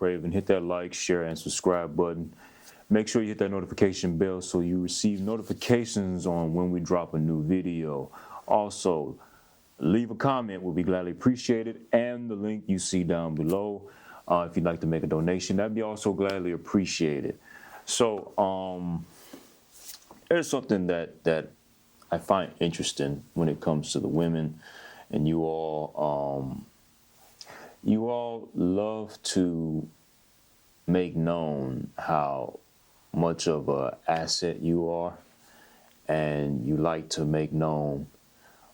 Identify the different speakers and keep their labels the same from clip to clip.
Speaker 1: Raven, hit that like, share, and subscribe button. Make sure you hit that notification bell so you receive notifications on when we drop a new video. Also, leave a comment, will be gladly appreciated, and the link you see down below. If you'd like to make a donation, that'd be also gladly appreciated. So, there's something that I find interesting when it comes to the women, and you all love to make known how much of an asset you are, and you like to make known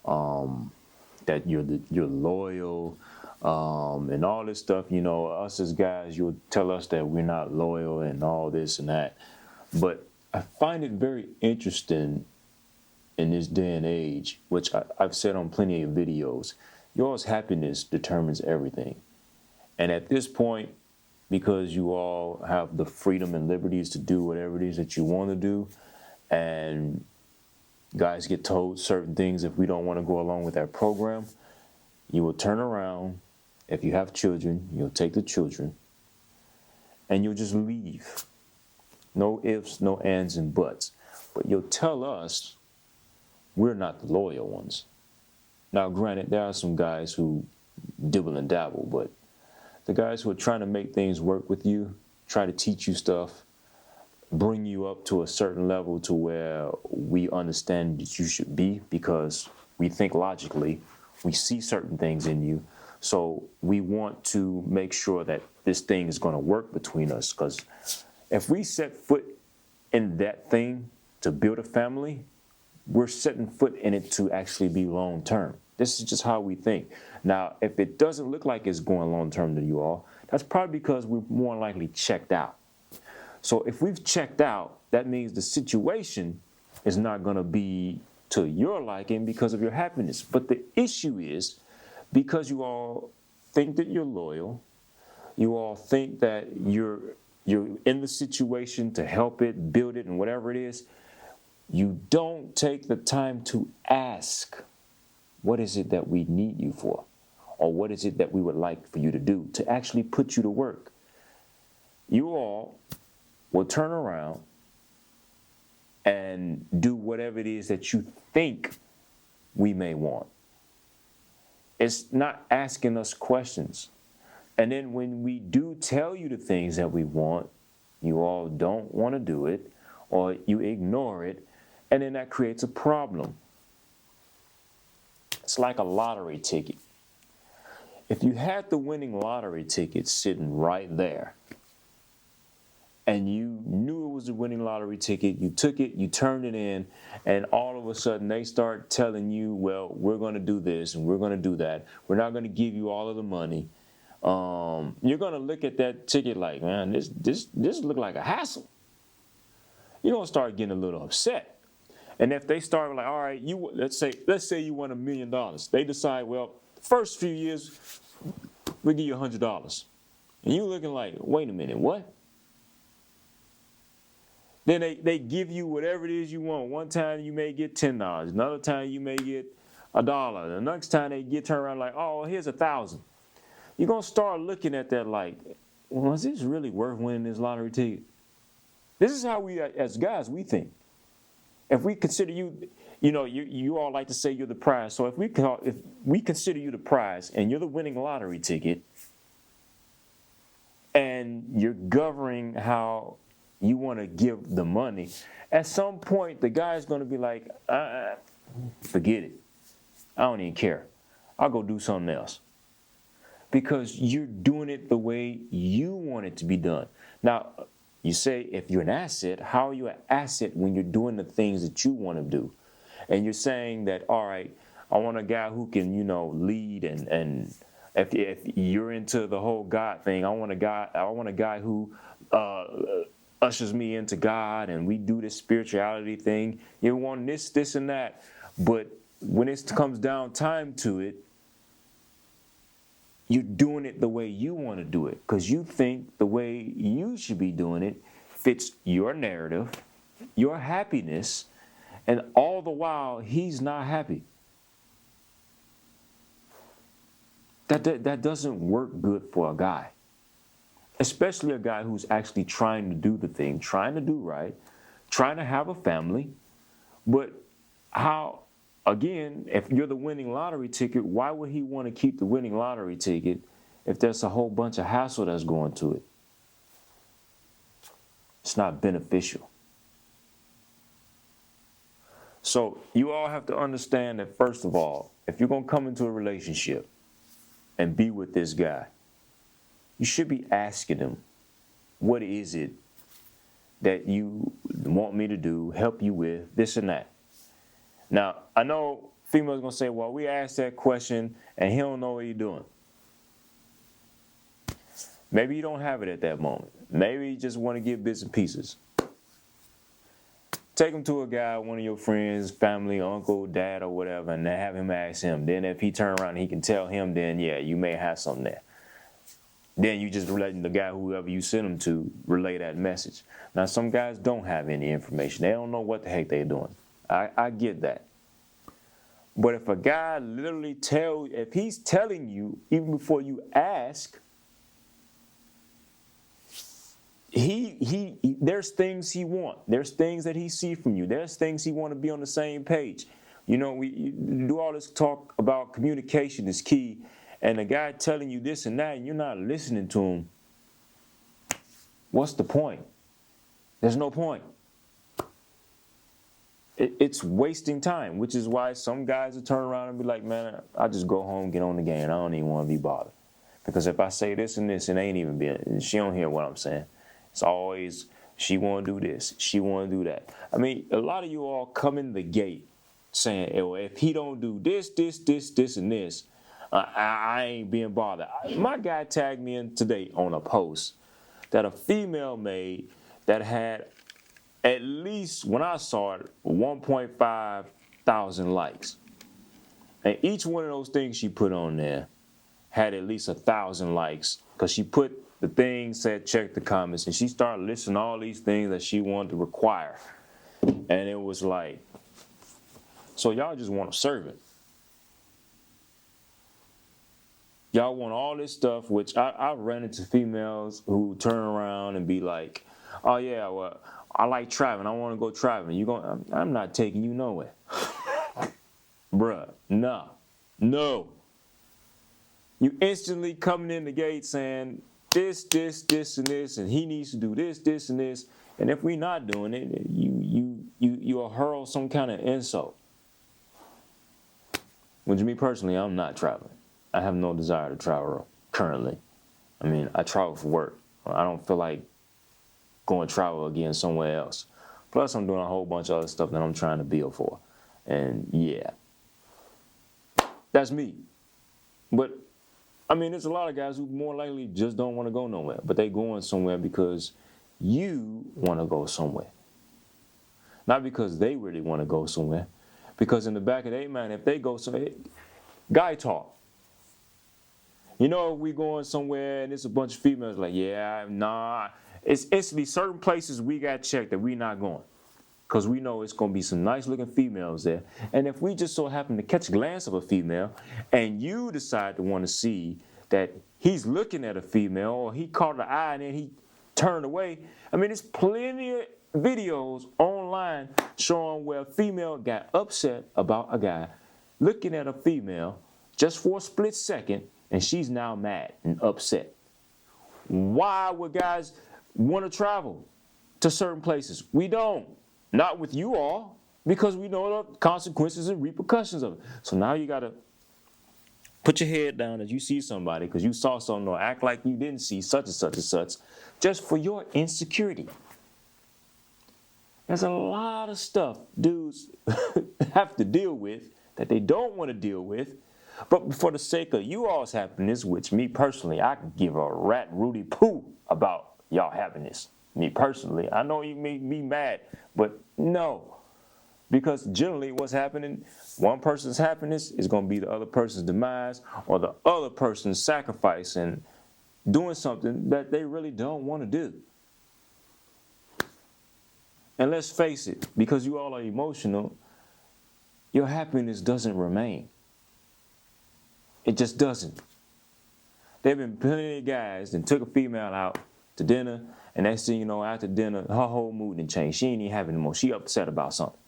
Speaker 1: that you're loyal, and all this stuff. You know, us as guys, you'll tell us that we're not loyal and all this and that. But I find it very interesting in this day and age, which I've said on plenty of videos, y'all's happiness determines everything. And at this point, because you all have the freedom and liberties to do whatever it is that you want to do, and guys get told certain things if we don't want to go along with that program, you will turn around. If you have children, you'll take the children, and you'll just leave. No ifs, no ands, and buts. But you'll tell us we're not the loyal ones. Now, granted, there are some guys who dibble and dabble, but the guys who are trying to make things work with you, try to teach you stuff, bring you up to a certain level to where we understand that you should be, because we think logically, we see certain things in you. So we want to make sure that this thing is going to work between us, because if we set foot in that thing to build a family, we're setting foot in it to actually be long term. This is just how we think. Now, if it doesn't look like it's going long term to you all, that's probably because we're more likely checked out. So if we've checked out, that means the situation is not going to be to your liking because of your happiness. But the issue is, because you all think that you're loyal, you all think that you're in the situation to help it, build it, and whatever it is, you don't take the time to ask, what is it that we need you for? Or what is it that we would like for you to do to actually put you to work? You all will turn around and do whatever it is that you think we may want. It's not asking us questions. And then when we do tell you the things that we want, you all don't want to do it, or you ignore it, and then that creates a problem. It's like a lottery ticket. If you had the winning lottery ticket sitting right there, and you knew it was a winning lottery ticket, you took it, you turned it in, and all of a sudden they start telling you, well, we're going to do this and we're going to do that. We're not going to give you all of the money. You're going to look at that ticket like, man, this look like a hassle. You're going to start getting a little upset. And if they start like, all right, let's say you won $1 million. They decide, well, the first few years, we'll give you $100. And you're looking like, wait a minute, what? Then they give you whatever it is you want. One time you may get $10. Another time you may get $1. The next time they turn around like, oh, here's $1,000. You're going to start looking at that like, well, is this really worth winning this lottery ticket? This is how we, as guys, we think. If we consider you, you all like to say you're the prize. So if we consider you the prize and you're the winning lottery ticket, and you're governing how you want to give the money, at some point the guy's going to be like, forget it. I don't even care. I'll go do something else. Because you're doing it the way you want it to be done. Now, you say if you're an asset, how are you an asset when you're doing the things that you want to do? And you're saying that, all right, I want a guy who can, lead, and if you're into the whole God thing, I want a guy who ushers me into God, and we do this spirituality thing. You want this, and that. But when it comes down time to it, you're doing it the way you want to do it, because you think the way you should be doing it fits your narrative, your happiness, and all the while he's not happy. That doesn't work good for a guy. especially a guy who's actually trying to do the thing, trying to do right, trying to have a family. But how, again, if you're the winning lottery ticket, why would he want to keep the winning lottery ticket if there's a whole bunch of hassle that's going to it? It's not beneficial. So you all have to understand that, first of all, if you're going to come into a relationship and be with this guy, you should be asking him, what is it that you want me to do, help you with, this and that. Now, I know females going to say, well, we asked that question and he don't know what he's doing. Maybe you don't have it at that moment. Maybe you just want to get bits and pieces. Take him to a guy, one of your friends, family, uncle, dad, or whatever, and then have him ask him. Then if he turn around and he can tell him, then yeah, you may have something there. Then you just letting the guy, whoever you send him to, relay that message. Now, some guys don't have any information. They don't know what the heck they're doing. I get that. But if a guy literally if he's telling you, even before you ask, there's things he want. There's things that he see from you. There's things he want to be on the same page. You know, we do all this talk about communication is key, and the guy telling you this and that, and you're not listening to him. What's the point? There's no point. It's wasting time, which is why some guys will turn around and be like, man, I just go home, get on the game. I don't even want to be bothered. Because if I say this and this, it ain't even being, she don't hear what I'm saying. It's always, she want to do this, she want to do that. I mean, a lot of you all come in the gate saying, hey, well, if he don't do this, and this, I ain't being bothered. My guy tagged me in today on a post that a female made that had at least, when I saw it, 1.5 thousand likes. And each one of those things she put on there had at least 1,000 likes, because she put the thing, said check the comments, and she started listing all these things that she wanted to require. And it was like, so y'all just want a servant. Y'all want all this stuff, which I've run into females who turn around and be like, oh yeah, well, I like traveling. I want to go traveling. I'm not taking you nowhere. Bruh, no. You instantly coming in the gate saying this, and this, and he needs to do this, and this. And if we're not doing it, you'll hurl some kind of insult. Which, me personally, I'm not traveling. I have no desire to travel currently. I mean, I travel for work. I don't feel like going travel again somewhere else. Plus, I'm doing a whole bunch of other stuff that I'm trying to build for. And yeah, that's me. But I mean, there's a lot of guys who more likely just don't want to go nowhere, but they going somewhere because you want to go somewhere. Not because they really want to go somewhere. Because in the back of their mind, if they go somewhere, guy talk. You know, if we going somewhere and it's a bunch of females like, yeah, nah. It's instantly certain places we got checked that we not going. Because we know it's going to be some nice looking females there. And if we just so happen to catch a glance of a female and you decide to want to see that he's looking at a female, or he caught her eye and then he turned away. I mean, there's plenty of videos online showing where a female got upset about a guy looking at a female just for a split second, and she's now mad and upset. Why would guys want to travel to certain places? We don't. Not with you all, because we know the consequences and repercussions of it. So now you got to put your head down as you see somebody, because you saw something, or act like you didn't see such and such and such, just for your insecurity. There's a lot of stuff dudes have to deal with that they don't want to deal with, but for the sake of you all's happiness, which me personally, I can give a rat Rudy poo about y'all happiness. Me personally, I know you make me mad, but no. Because generally what's happening, one person's happiness is going to be the other person's demise, or the other person's sacrifice and doing something that they really don't want to do. And let's face it, because you all are emotional, your happiness doesn't remain. It just doesn't. There have been plenty of guys that took a female out to dinner, and next thing you know, after dinner, her whole mood done changed. She ain't even having no more. She upset about something.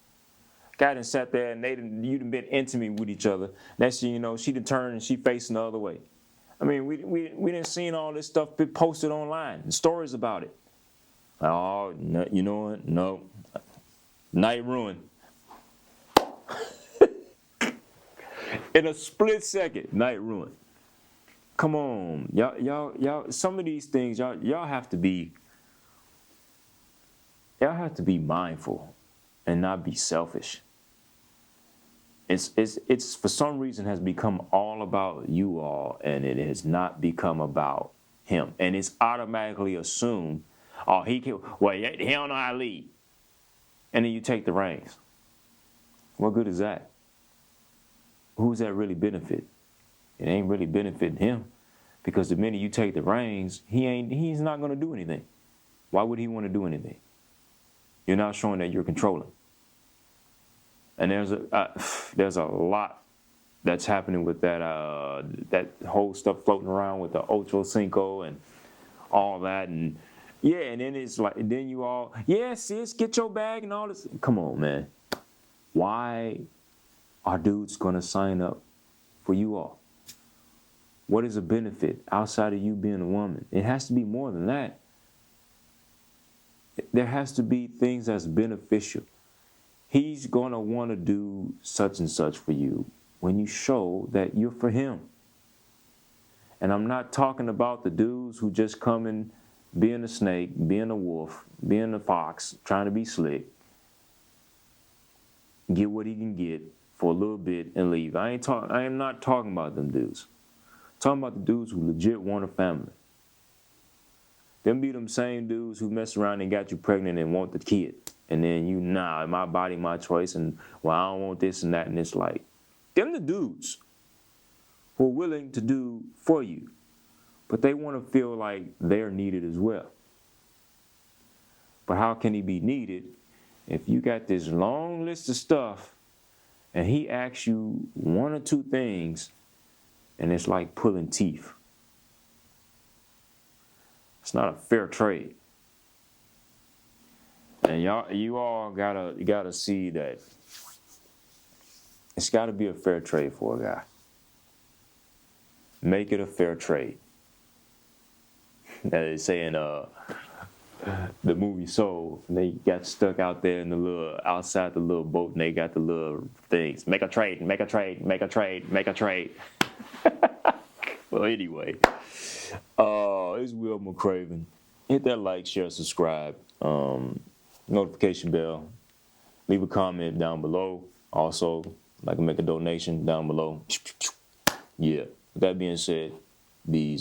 Speaker 1: Guy done sat there and you done been intimate with each other. Next thing you know, she done turned and she facing the other way. I mean, we done seen all this stuff be posted online, and stories about it. Oh, no, you know what? No. Night ruined. In a split second, night ruined. Come on, y'all. Some of these things, y'all have to be mindful and not be selfish. It's for some reason has become all about you all, and it has not become about him. And it's automatically assumed, oh, he don't know how to lead. And then you take the reins. What good is that? Who's that really benefit? It ain't really benefiting him, because the minute you take the reins, he's not going to do anything. Why would he want to do anything? You're not showing that you're controlling. And there's a lot that's happening with that whole stuff floating around with the Ocho Cinco and all that, and yeah, and then it's like, and then you all, yeah, sis, get your bag and all this. Come on, man. Why are dudes gonna sign up for you all? What is a benefit outside of you being a woman? It has to be more than that. There has to be things that's beneficial. He's going to want to do such and such for you when you show that you're for him. And I'm not talking about the dudes who just come in being a snake, being a wolf, being a fox, trying to be slick, get what he can get for a little bit and leave. I am not talking about them dudes. I'm talking about the dudes who legit want a family. Them be them same dudes who mess around and got you pregnant and want the kid. And then my body, my choice, and well, I don't want this and that, and it's like, them the dudes who are willing to do for you, but they want to feel like they're needed as well. But how can he be needed if you got this long list of stuff and he asks you one or two things and it's like pulling teeth? It's not a fair trade. And you all gotta see that it's gotta be a fair trade for a guy. Make it a fair trade. That is saying the movie Soul, they got stuck out there in outside the little boat, and they got the little things. Make a trade, make a trade, make a trade, make a trade. Well, anyway, it's Will McCraven. Hit that like, share, subscribe. Notification bell, leave a comment down below. Also, like, make a donation down below. Yeah, with that being said, these